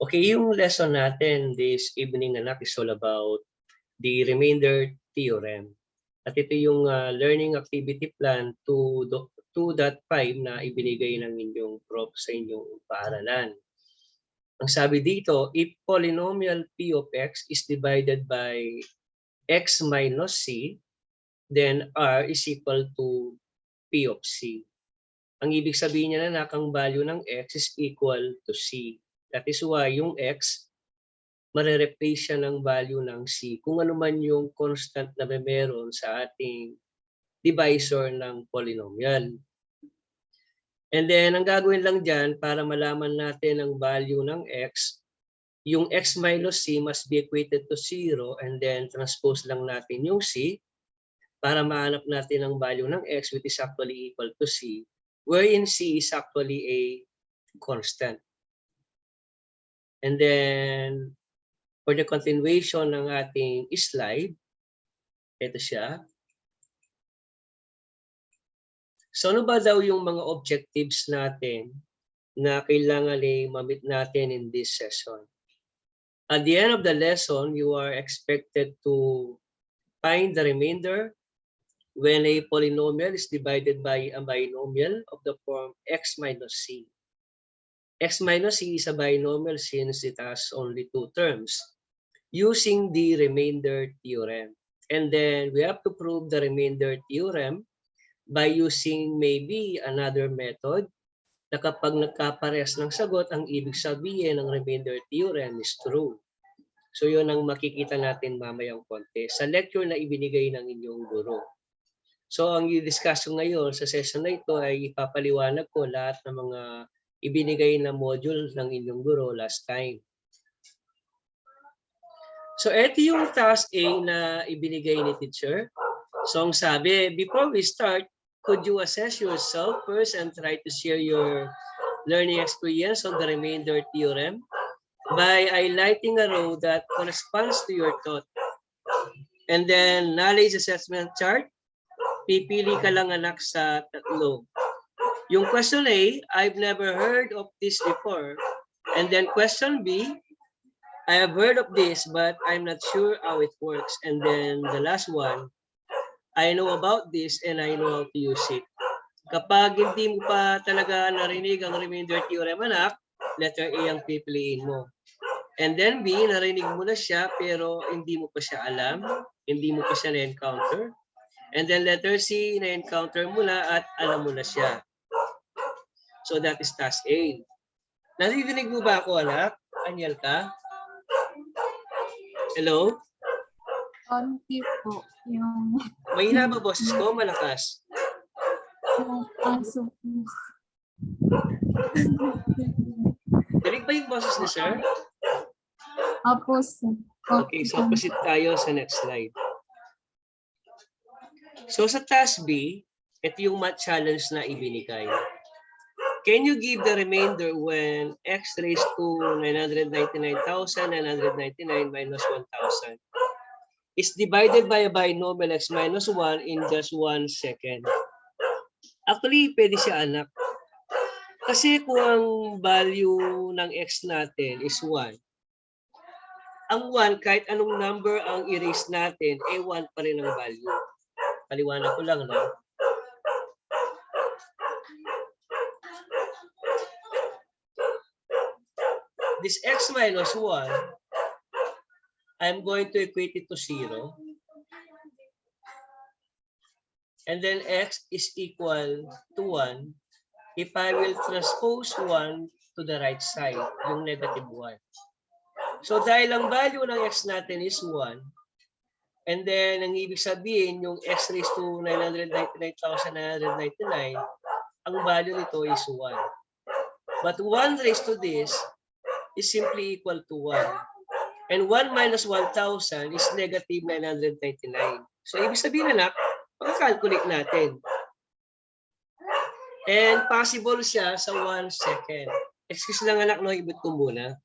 Okay, yung lesson natin this evening, anak, is all about the remainder theorem. At ito yung learning activity plan 2.5 na ibinigay ng inyong prof sa inyong paaralan. Ang sabi dito, if polynomial p of x is divided by x minus c, then r is equal to p of c. Ang ibig sabihin niya na ang value ng x is equal to c. That is why yung x, mare-replace siya ng value ng c. Kung ano man yung constant na meron sa ating divisor ng polynomial. And then, ang gagawin lang dyan, para malaman natin ang value ng x, yung x minus c must be equated to 0, and then transpose lang natin yung c para mahanap natin ang value ng x, which is actually equal to c, wherein c is actually a constant. And then, for the continuation ng ating slide, ito siya. So ano ba daw yung mga objectives natin na kailangan ma-meet natin in this session? At the end of the lesson, you are expected to find the remainder when a polynomial is divided by a binomial of the form x minus c. X minus c is a binomial since it has only two terms, using the remainder theorem. And then we have to prove the remainder theorem by using maybe another method na kapag nagkaparehas ng sagot, ang ibig sabihin ng remainder theorem is true. So yun ang makikita natin mamayang konti sa lecture na ibinigay ng inyong guro. So ang i-discuss ko ngayon sa session na ito ay ipapaliwanag ko lahat ng mga ibinigay na module ng inyong guro last time. So ito yung task A na ibinigay ni teacher. So ang sabi, before we start, could you assess yourself first and try to share your learning experience on the remainder theorem by highlighting a row that corresponds to your thought. And then knowledge assessment chart, pipili ka lang anak sa tatlo. Yung question A, I've never heard of this before. And then question B, I have heard of this but I'm not sure how it works. And then the last one, I know about this and I know how to use it. Kapag hindi mo pa talaga narinig ang remainder theorem anak, letter A ang pipiliin mo. And then B, narinig mo na siya pero hindi mo pa siya alam, hindi mo pa siya na-encounter. And then letter C, na-encounter mo na at alam mo na siya. So that is task A. Narinig mo ba ako anak? Anyal ka? Hello? Konti po. Yung Mahina ba boses ko? Malakas? aso po. Dinig ba yung boses ni sir? Opo, sir. Okay, so proceed tayo sa next slide. So sa task B, ito yung math challenge na ibinigay. Can you give the remainder when x raised to 999,999 minus 1,000 is divided by a binomial x minus 1 in just 1 second? Actually, pwede siya anak. Kasi kung ang value ng x natin is 1, ang 1, kahit anong number ang erase natin, 1 pa rin ang value. Paliwanag ko lang, no? This x minus 1, I'm going to equate it to 0. And then x is equal to 1 if I will transpose 1 to the right side, yung negative 1. So dahil ang value ng x natin is 1, and then ang ibig sabihin yung x raised to 999,999, ang value nito is 1. But 1 raised to this is simply equal to 1. And 1 minus 1,000 is negative 999. So ibig sabihin anak, pagka-calculate natin. And possible siya sa 1 second. Excuse lang anak, no, ibig ko muna.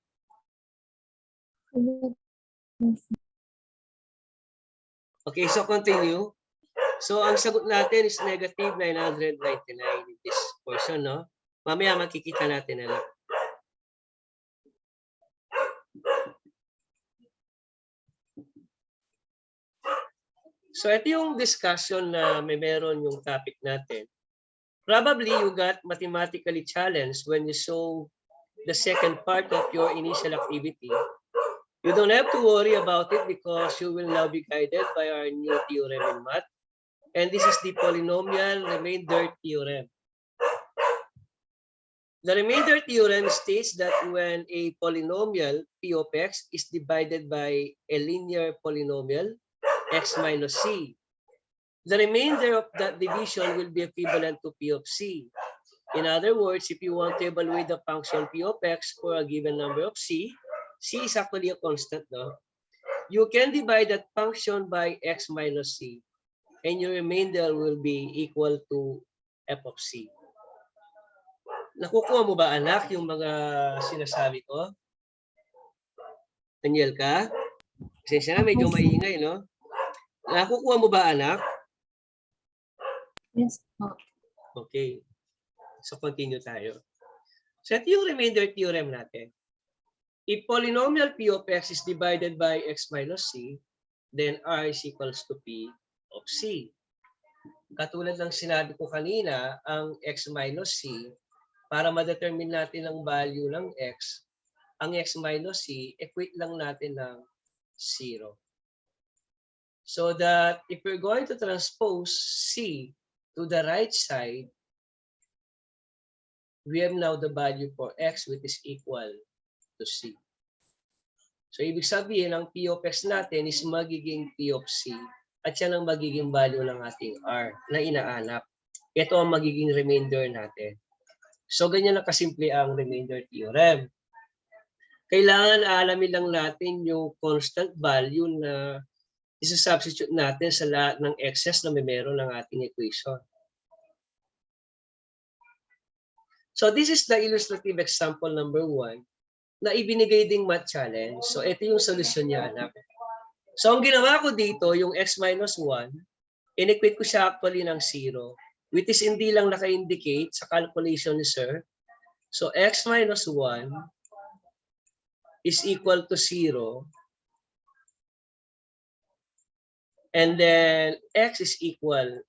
Okay, so continue. So ang sagot natin is negative 999 in this portion, no? Mamaya makikita natin anak. So ito yung discussion na meron yung topic natin. Probably you got mathematically challenged when you saw the second part of your initial activity. You don't have to worry about it because you will now be guided by our new theorem in math. And this is the polynomial remainder theorem. The remainder theorem states that when a polynomial p of x is divided by a linear polynomial x minus c, the remainder of that division will be equivalent to p of c. In other words, if you want to evaluate the function p of x for a given number of c is actually a constant, no? You can divide that function by x minus c, and your remainder will be equal to f of c. Nakukuha mo ba, anak, yung mga sinasabi ko? Daniel ka? Pasensya na, medyo maingay, no? Nakukuha mo ba, anak? Yes po. Okay. So, continue tayo. So, ito yung remainder theorem natin. If polynomial p of x is divided by x minus c, then r is equals to p of c. Katulad ng sinabi ko kanina, ang x minus c, para ma-determine natin ang value ng x, ang x minus c, equate lang natin ng 0. So that if we're going to transpose c to the right side, we have now the value for x which is equal to c. So ibig sabihin, ang p of x natin is magiging p of c at yan ang magiging value ng ating r na inaanap. Ito ang magiging remainder natin. So ganyan na kasimple ang remainder theorem. Kailangan alamin lang natin yung constant value na isa-substitute natin sa lahat ng x's na may meron ng ating equation. So this is the illustrative example number 1 na ibinigay ding math challenge. So ito yung solusyon niya, anak. So ang ginawa ko dito, yung x minus 1, in-equate ko siya actually ng 0, which is hindi lang naka-indicate sa calculation ni sir. So x minus 1 is equal to 0. And then x is equal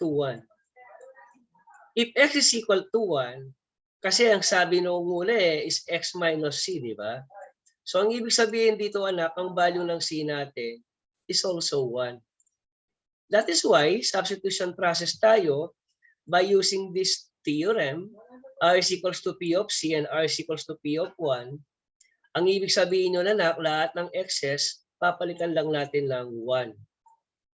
to 1. If x is equal to 1, kasi ang sabi nung muli is x minus c, di ba? So ang ibig sabihin dito, anak, ang value ng c natin is also 1. That is why substitution process tayo by using this theorem, r is equals to p of c and r is equals to p of 1. Ang ibig sabihin nyo, anak, lahat ng x's, papalitan lang natin ng 1.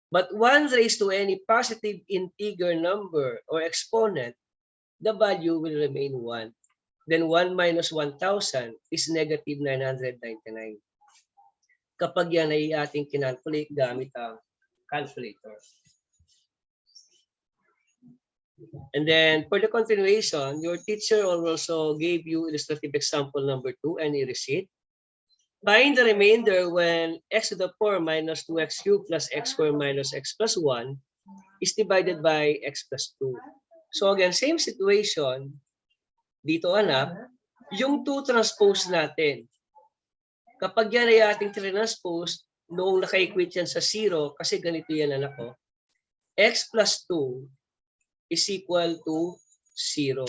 But 1 raised to any positive integer number or exponent, the value will remain 1. Then 1 minus 1,000 is negative 999. Kapag yan ay ating kinalculate gamit ang calculator. And then for the continuation, your teacher also gave you illustrative example number 2 and erase it. Find the remainder when x to the 4 minus 2x cubed plus x squared minus x plus 1 is divided by x plus 2. So again, same situation. Dito, anak, yung 2 transpose natin. Kapag yan ay ating transpose, noong naka-equate yan sa 0, kasi ganito yan, anak ko, x plus 2 is equal to 0.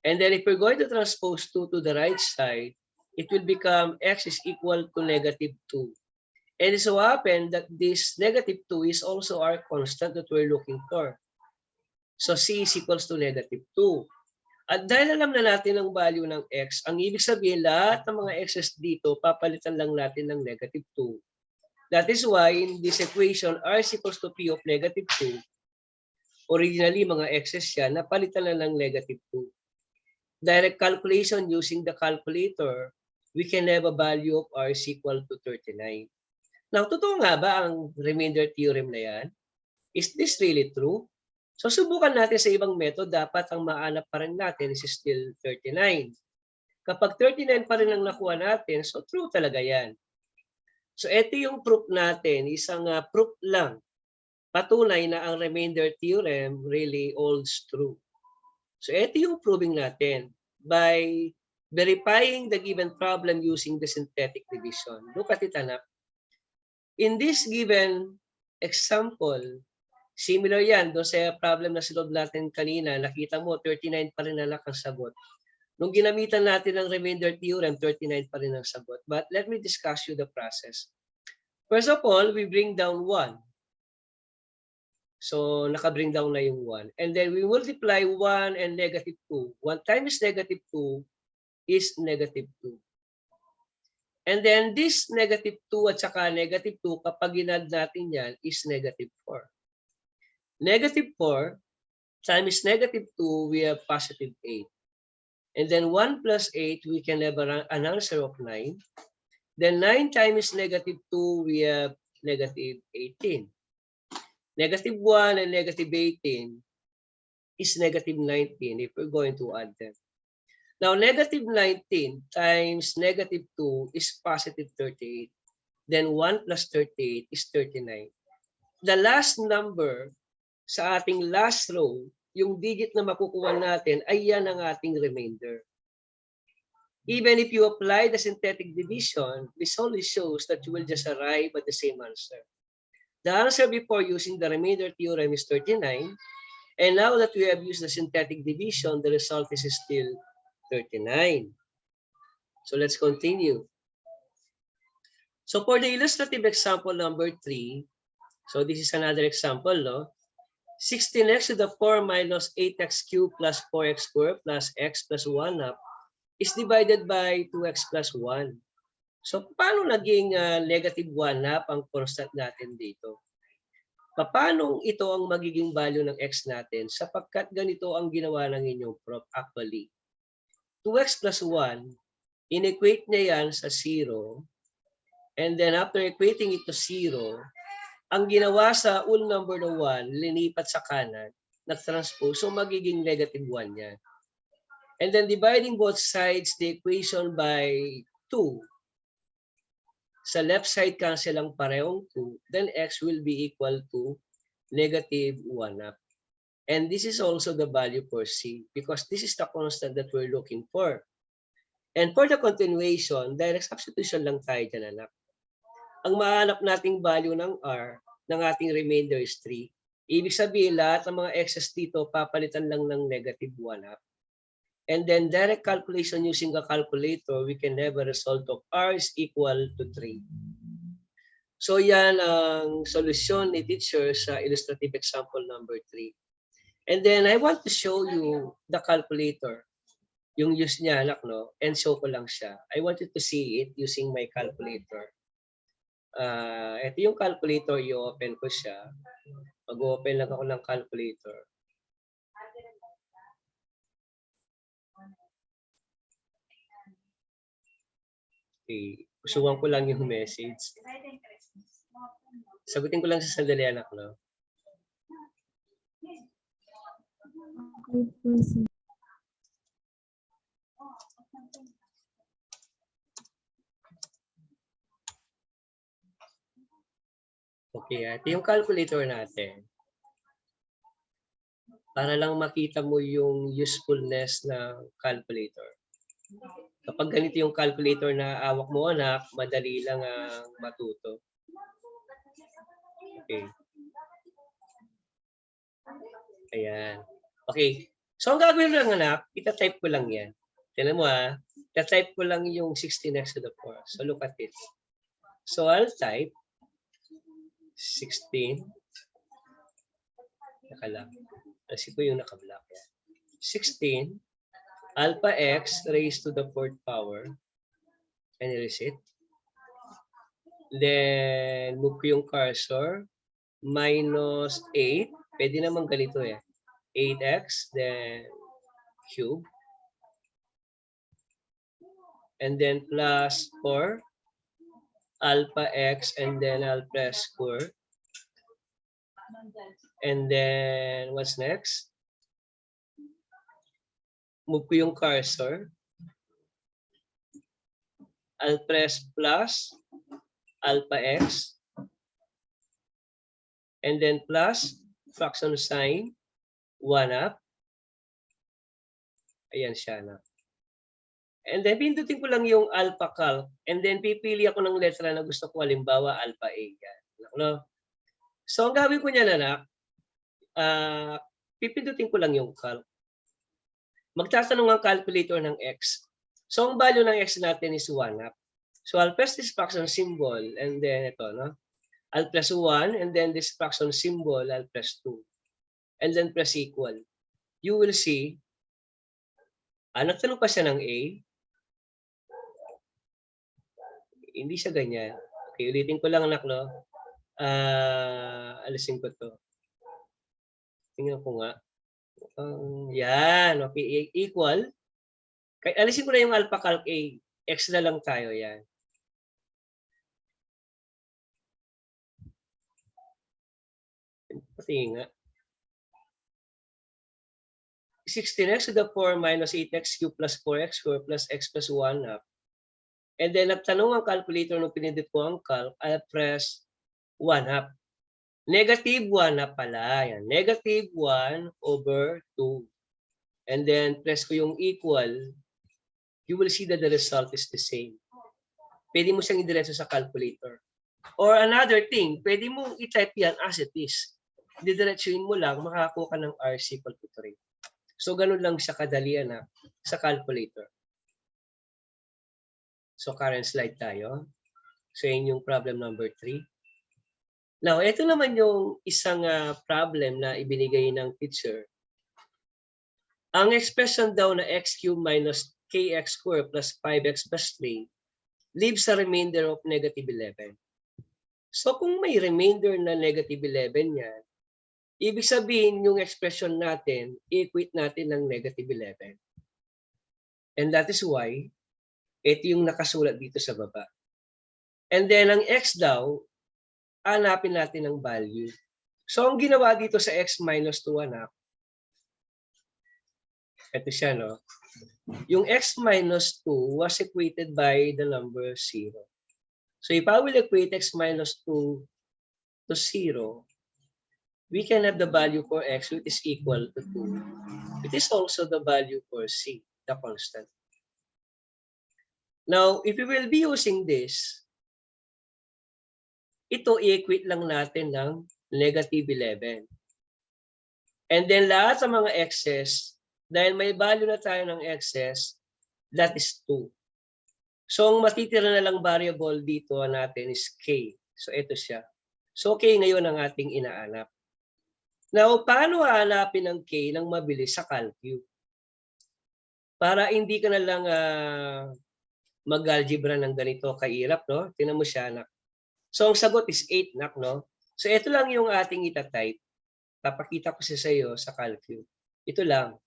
And then if we're going to transpose 2 to the right side, it will become x is equal to negative 2. And it so happens that this negative 2 is also our constant that we're looking for. So c is equals to negative 2. At dahil alam na natin ang value ng x, ang ibig sabihin lahat ng mga x's dito, papalitan lang natin ng negative 2. That is why in this equation, r is equals to p of negative 2. Originally, mga x's yan, napalitan lang ng negative 2. Direct calculation using the calculator, we can have a value of r is equal to 39. Now, totoo nga ba ang remainder theorem na yan? Is this really true? So, subukan natin sa ibang method, dapat ang maanap pa rin natin is still 39. Kapag 39 pa rin ang nakuha natin, so true talaga yan. So, ito yung proof natin, isang proof lang. Patunay na ang remainder theorem really holds true. So, ito yung proving natin by verifying the given problem using the synthetic division. Look at it, anak. In this given example, similar yan doon sa problem na sinolve natin kanina. Nakita mo, 39 pa rin anak ang sagot. Nung ginamitan natin ang remainder theorem, 39 pa rin ang sagot. But let me discuss you the process. First of all, we bring down 1. So, naka-bring down na yung 1. And then we multiply 1 and negative 2. 1 times negative 2 is negative 2. And then this negative 2 at saka negative 2, kapag ginad natin yan, is negative 4. Negative 4 times negative 2, we have positive 8. And then 1 plus 8, we can have an answer of 9. Then 9 times negative 2, we have negative 18. Negative 1 and negative 18 is negative 19 if we're going to add them. Now, negative 19 times negative 2 is positive 38. Then 1 plus 38 is 39. The last number sa ating last row, yung digit na makukuha natin, ay yan ang ating remainder. Even if you apply the synthetic division, this only shows that you will just arrive at the same answer. The answer before using the remainder theorem is 39. And now that we have used the synthetic division, the result is still 39. So let's continue. So for the illustrative example number 3, so this is another example, no? 16x to the 4 minus 8x cubed plus 4x squared plus x plus 1 up is divided by 2x plus 1. So paano naging negative 1 up ang constant natin dito? Paano ito ang magiging value ng x natin sapagkat ganito ang ginawa ng inyong prof actually. 2x plus 1, in-equate niya yan sa 0. And then after equating it to 0, ang ginawa sa whole number na 1, linipat sa kanan, nag-transpose, so magiging negative 1 yan. And then dividing both sides, the equation by 2. Sa left side, cancel ang parehong 2. Then x will be equal to negative 1 up. And this is also the value for c because this is the constant that we're looking for. And for the continuation, direct substitution lang tayo dyan, anak. Ang mahanap nating value ng r ng ating remainder is 3. Ibig sabihin, lahat ng mga x's dito, papalitan lang ng negative 1 up. And then direct calculation using a calculator, we can have a result of r is equal to 3. So yan ang solusyon ni teacher sa illustrative example number 3. And then I want to show you the calculator. Yung use niya, anak, no? And show ko lang siya. I want you to see it using my calculator. Ito yung calculator, i-open ko siya. Mag-open lang ako ng calculator. Okay. Usuwan ko lang yung message. Sagutin ko lang sa sandali, anak, no? Okay, ito yung calculator natin. Para lang makita mo yung usefulness ng calculator. Kapag ganito yung calculator na awak mo, anak, madali lang ang matuto. Okay. Ayan. Okay. So, ang gagawin lang, anak, ita-type ko lang yan. Tignan mo, ita-type ko lang yung 16x to the 4. So, look at it. So, I'll type 16. Naka-lock. Kasi ko yung naka-block. 16 alpha x raised to the 4th power. Can you erase it? Then, move ko yung cursor. Minus 8. Pwede naman ganito eh. 8x, then cube. And then plus 4. Alpha x, and then I'll press square. And then, what's next? Move ko yung cursor. I'll press plus alpha x. And then plus fraction sign 1 up. Ayan siya na. And then pindutin ko lang yung alpha calc. And then pipili ako ng letra na gusto ko. Halimbawa, alpha A. Yan. No? So, ang gagawin ko niyan anak, pipindutin ko lang yung calc. Magtatanong ang calculator ng x. So, ang value ng x natin is 1 half. So, I'll press this fraction symbol and then ito, no? I'll press 1 and then this fraction symbol, I'll press 2. And then press equal. You will see, nagtanong pa siya ng A. Hindi siya ganyan. Okay, ulitin ko lang anak, no? Alisin ko to. Tingnan ko nga. Yan, okay, equal. Alisin ko na yung alpha calc A. X na lang tayo, yan. Pati nga. 16x to the 4 minus 8x cubed plus 4x squared plus x plus 1 half. And then, nagtanong ang calculator nung pinindot ko ang calc, I'll press 1 half. Negative 1 half pala. Yan. Negative 1 over 2. And then, press ko yung equal. You will see that the result is the same. Pwede mo siyang idiretso sa calculator. Or another thing, pwede mo i-type yan as it is. Didiretsuin mo lang, makakakuha ka ng r is equal to 3. So, ganun lang siya kadali sa calculator. So, current slide tayo. So, yun yung problem number 3. Now, ito naman yung isang problem na ibinigay ng teacher. Ang expression daw na x cubed minus kx squared plus 5x plus 3 leaves a remainder of negative 11. So, kung may remainder na negative 11 yan, ibig sabihin yung expression natin, i-equate natin ng negative 11. And that is why, ito yung nakasulat dito sa baba. And then, ang x daw, hanapin natin ang value. So, ang ginawa dito sa x minus 2 anak, ito siya, no? Yung x minus 2 was equated by the number 0. So, if I will equate x minus 2 to 0, we can have the value for x which is equal to 2. It is also the value for c, the constant. Now, if we will be using this, ito i-equate lang natin ng negative 11. And then lahat sa mga x's, dahil may value na tayo ng x's, that is 2. So, ang matitira na lang variable dito natin is k. So, ito siya. So, k ngayon ang ating inaanap. Now, paano hahanapin ang k ng mabilis sa calcu? Para hindi ka na lang mag-algebra ng ganito kairap, no? Tingnan mo siya, anak. So, ang sagot is 8, nak, no? So, ito lang yung ating itatype. Papakita ko sa iyo sa calcu. Ito lang.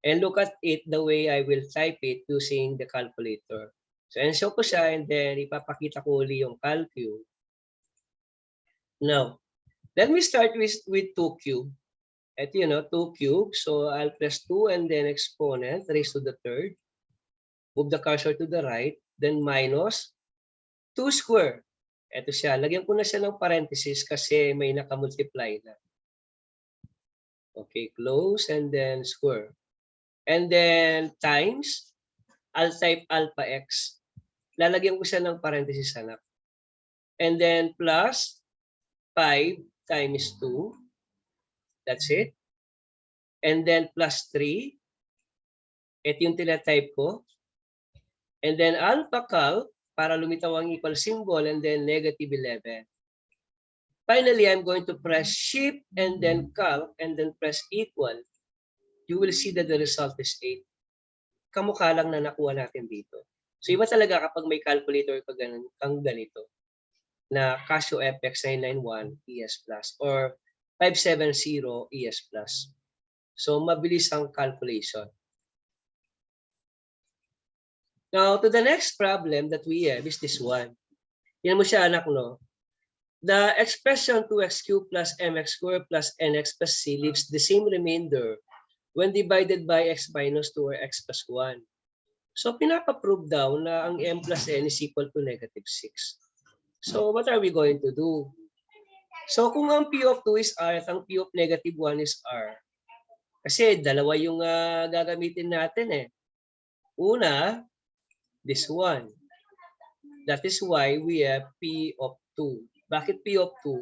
And look at it the way I will type it using the calculator. So, show ko siya and then ipapakita ko uli yung calcu. Now, let me start with 2 cube. Ito yun, no? 2 cube. So, I'll press 2 and then exponent raised to the third. Move the cursor to the right. Then minus 2 square. Ito siya. Lagyan ko na siya ng parenthesis kasi may nakamultiply na. Okay, close and then square. And then times, I'll type alpha x. Lalagyan ko siya ng parenthesis, anak. And then plus 5 times 2. That's it. And then plus 3. Ito yung tinatype ko. And then alpha calc, para lumitaw ang equal symbol, and then negative 11. Finally, I'm going to press shift and then calc and then press equal. You will see that the result is 8. Kamukha lang na nakuha natin dito. So iba talaga kapag may calculator kang ganito na Casio FX 991 ES Plus or 570 ES Plus. So mabilis ang calculation. Now, to the next problem that we have is this one. Yan mo siya, anak, no? The expression 2x cubed plus mx squared plus nx plus c leaves the same remainder when divided by x minus 2 or x plus 1. So, pinapa-prove daw na ang m plus n is equal to negative 6. So, what are we going to do? So, kung ang p of 2 is r at ang p of negative 1 is r, kasi dalawa yung gagamitin natin eh. Una, this one. That is why we have p of 2. Bakit p of 2?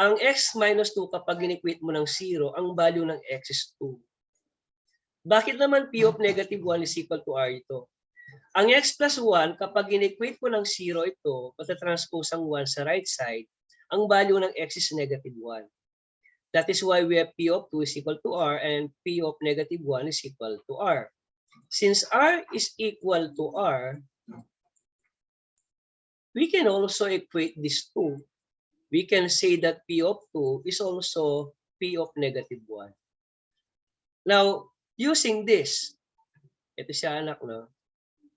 Ang x minus 2 kapag in-equate mo ng 0, ang value ng x is 2. Bakit naman p of negative 1 is equal to r ito? Ang x plus 1, kapag in-equate mo ng 0 ito, pagta-transpose ang 1 sa right side, ang value ng x is negative 1. That is why we have p of 2 is equal to r and p of negative 1 is equal to r. Since r is equal to r, we can also equate these two. We can say that p of 2 is also p of negative 1. Now, using this, ito siya anak, no?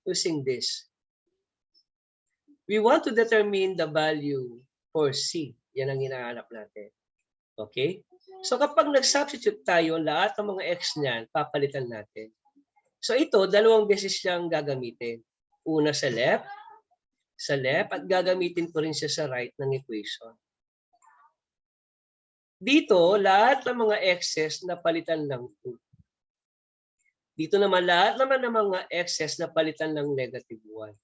Using this, we want to determine the value for C. Yan ang hinahanap natin. Okay? So kapag nag-substitute tayo, lahat ng mga x niyan, papalitan natin. So ito, dalawang beses siyang gagamitin. Una sa left, at gagamitin ko rin siya sa right ng equation. Dito, lahat ng mga x's na palitan ng 2. Dito naman, lahat naman ng mga x's na palitan ng negative 1.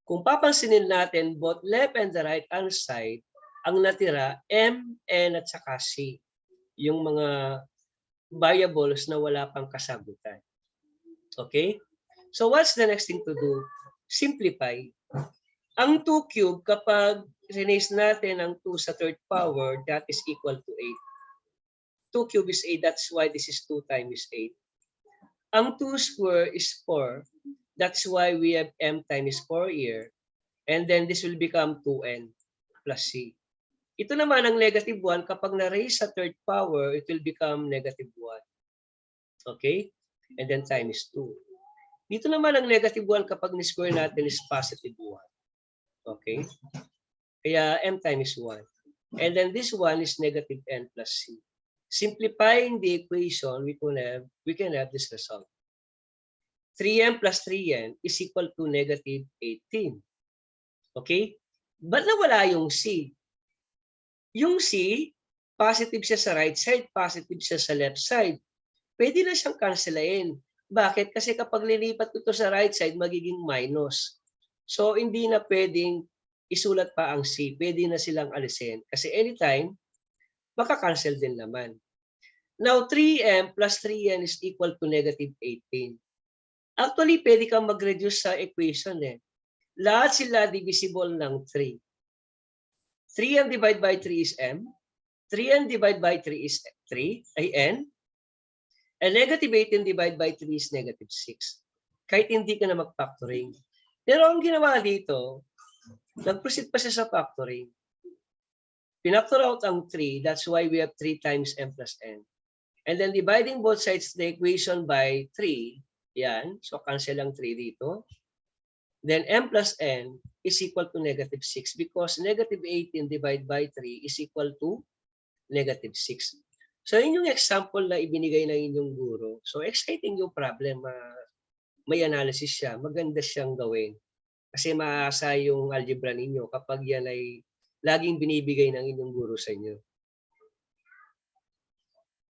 Kung papansinin natin, both left and the right hand side, ang natira, m, n, at saka c. Yung mga variables na wala pang kasagutan. Okay? So what's the next thing to do? Simplify. Ang 2 cube, kapag rinaise natin ang 2 sa third power, that is equal to 8. 2 cube is 8, that's why this is 2 times 8. Ang 2 square is 4. That's why we have m times 4 here. And then this will become 2n plus c. Ito naman ang negative 1, kapag na-raise sa third power, it will become negative 1. Okay? And then times 2. Dito naman ang negative 1, kapag ni-square natin is positive 1. Okay? Kaya m times 1. And then this one is negative n plus c. Simplifying the equation, we can have this result. 3m plus 3n is equal to negative 18. Okay? Ba't nawala yung c? Yung c, positive siya sa right side, positive siya sa left side. Pwede na siyang cancelain. Bakit? Kasi kapag lilipat ko ito sa right side, magiging minus. So, hindi na pwedeng isulat pa ang c. Pwede na silang alisin. Kasi anytime, maka-cancel din naman. Now, 3m plus 3n is equal to negative 18. Actually, pwede kang mag-reduce sa equation eh. Lahat sila divisible ng 3. 3m divided by 3 is m. 3n divided by 3 is 3, ay n. And negative 18 divided by 3 is negative 6. Kahit hindi ka na mag-factoring. Pero ang ginawa dito, nag-proceed pa siya sa factoring. Pinactor out ang 3, that's why we have 3 times m plus n. And then dividing both sides the equation by 3, yan. So cancel ang 3 dito. Then m plus n is equal to negative 6 because negative 18 divided by 3 is equal to negative 6. So yun yung example na ibinigay ng inyong guro. So exciting yung problem. May analysis siya. Maganda siyang gawin. Kasi maasa yung algebra ninyo kapag yan ay laging binibigay ng inyong guro sa inyo.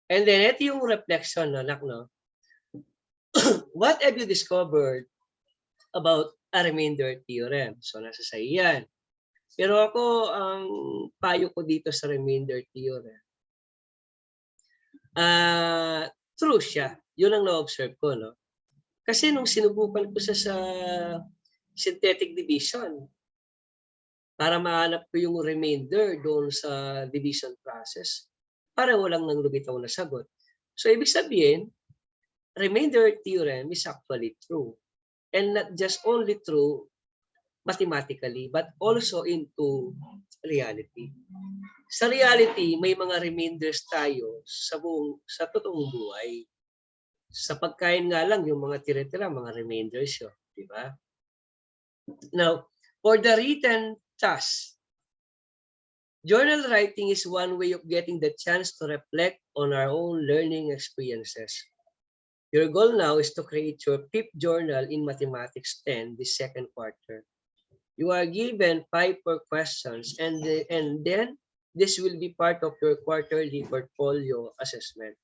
And then, ito yung reflection, anak, no? What have you discovered about a remainder theorem? So, nasa sa iyan. Pero ako, ang payo ko dito sa remainder theorem, true siya. Yun ang na-observe ko, no? Kasi nung sinubukan ko sa synthetic division, para mahanap ko yung remainder doon sa division process, para walang nang lumitaw na sagot. So, ibig sabihin, remainder theorem is actually true. And not just only true mathematically, but also into reality. Sa reality, may mga remainders tayo sa totoong buhay. Sa pagkain nga lang, yung mga tira-tira, mga remainders yun. Di ba? Now, for the written task, journal writing is one way of getting the chance to reflect on our own learning experiences. Your goal now is to create your 5th journal in Mathematics 10 this second quarter. You are given 5 per questions and then this will be part of your quarterly portfolio assessment.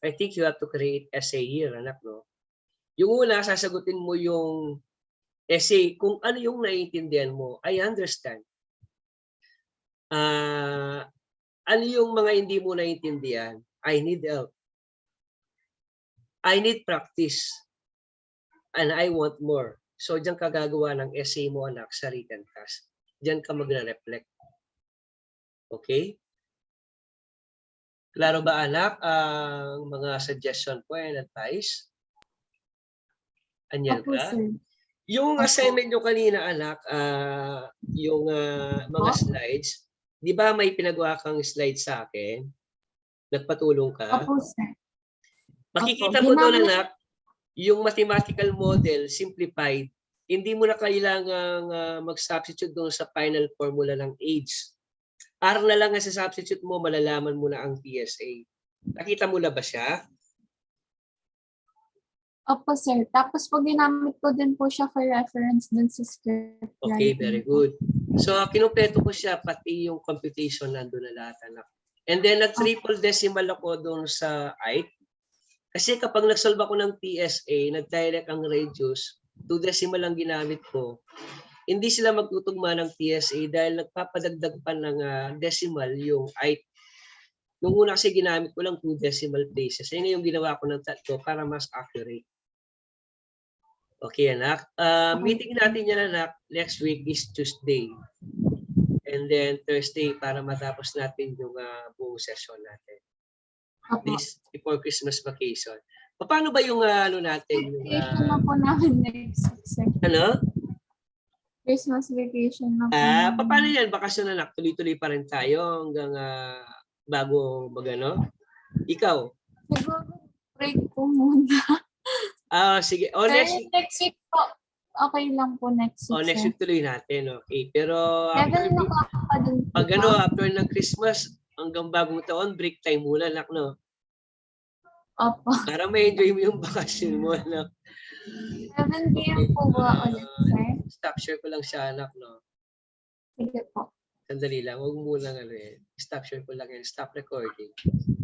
I think you have to create essay here, anak, no? Yung una, sasagutin mo yung essay kung ano yung naiintindihan mo. I understand. Ano yung mga hindi mo naintindihan? I need help. I need practice. And I want more. So, diyan ka gagawa ng essay mo, anak, sa written task. Diyan ka magre-reflect. Okay? Klaro ba, anak, ang mga suggestion ko and advice? Anyan Opo, ka? sir. Yung Opo. assignment nyo kanina, anak, yung mga Opo. slides, di ba may pinagawa kang slides sa akin? Nagpatulong ka? Opo, sir. Makikita Opo, mo doon, ginamit. anak, yung mathematical model simplified. Hindi mo na kailangang mag-substitute doon sa final formula ng age. R na lang ang sa-substitute mo, malalaman mo na ang PSA. Nakita mo na ba siya? Opo, sir. Tapos po ginamit ko din po siya for reference dun sa script Okay, writing very po. good. So, kinumpleto ko siya, pati yung computation nandun na lahat, anak. And then, nag-triple decimal ako doon sa height. Kasi kapag nag-solve ako ng PSA, nag-direct ang radius, 2 decimal ang ginamit ko, hindi sila magtutugma ng PSA dahil nagpapadagdag pa ng decimal yung height. Nung una kasi ginamit ko lang 2 decimal places. Yun yung ginawa ko ng tatlo para mas accurate. Okay, anak. Meeting natin yan, anak, next week is Tuesday. And then Thursday para matapos natin yung buong session natin. Opo. This before Christmas vacation. Paano ba yung ano natin? Yung, Vacation na po namin next week, sir. ano? Christmas vacation na po namin. Paano yan? Bakasyon, anak. Tuloy-tuloy pa rin tayo hanggang bago magano. Ikaw? Siguro break po muna. Sige. Next week po. Okay lang po next week, Next sir. week tuloy natin. Okay. Pero Level na po pa din po. pag after ng Christmas hanggang bagong taon, break time muna, anak, no? Opo. Para ma-enjoy mo yung bakasyon mo, anak. 7 p.m. po ba ulit, sir? Stop share ko lang siya, anak, no? Sige po. Sandali lang. Huwag mo lang, stop share ko lang yan. Stop recording.